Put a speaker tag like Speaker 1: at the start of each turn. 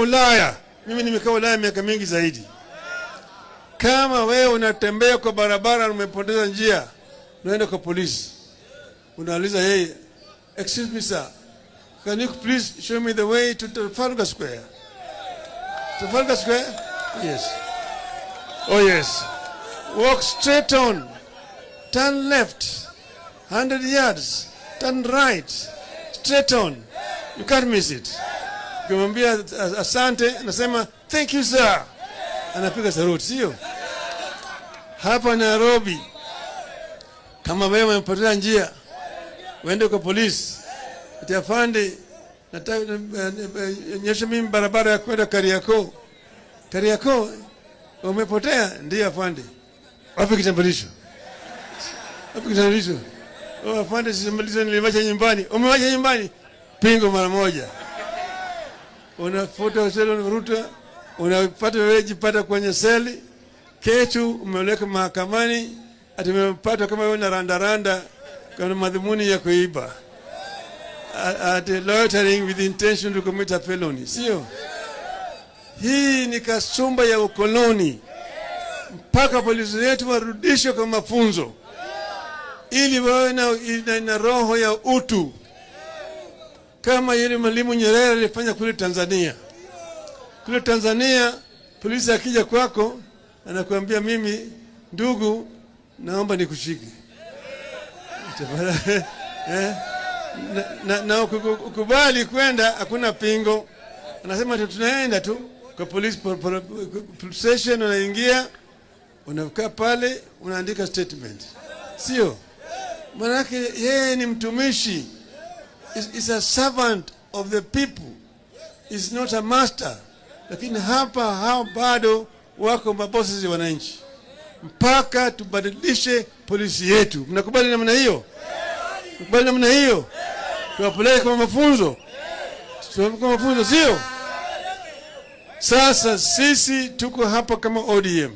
Speaker 1: Ulaya, mimi nimekaa Ulaya miaka mingi zaidi. Kama wewe unatembea kwa barabara umepoteza njia, unaenda kwa polisi. Unauliza yeye, "Excuse me sir, can you please show me the way to Trafalgar Square?" Trafalgar Square? Yes. Oh yes. Walk straight on. Turn left. 100 yards. Turn right. Straight on. You can't miss it. Ukimwambia asante, anasema thank you sir. Anapiga saruti, sio? Hapa Nairobi, kama wewe umepoteza njia, uende kwa polisi. Ati afande, nataka nyesha mimi barabara ya kwenda Kariakoo. Kariakoo umepotea? Ndio afande. Wapi kitambulisho? Wapi kitambulisho? Oh afande, sitambulisho niliwacha nyumbani. Umewacha nyumbani? Pingo mara moja. Unafuta seli unaruta, unapata wewe jipata kwenye seli, kesho umeleka mahakamani, ati umepata kama wewe na randa kwa madhumuni ya kuiba. At loitering with the intention to commit a felony. Sio? Hii ni kasumba ya ukoloni. Mpaka polisi wetu warudishwe kwa mafunzo, ili wawe na roho ya utu, kama yule Mwalimu Nyerere alifanya kule Tanzania. Kule Tanzania, polisi akija kwako, anakuambia mimi, ndugu, naomba nikushike. Na ukubali kwenda, hakuna pingo. Anasema tunaenda tu kwa police station, unaingia, unakaa pale, unaandika statement. Sio? Maanake yeye ni mtumishi. Is a servant of the people. Is not a master. Lakini hapa hao bado wako mabosi wa wananchi. Mpaka tubadilishe polisi yetu. Mnakubali namna hiyo? Mnakubali namna hiyo? Tuwapeleke kwa mafunzo. Tuwapeleke kwa mafunzo, sio? Sasa sisi tuko hapa kama ODM.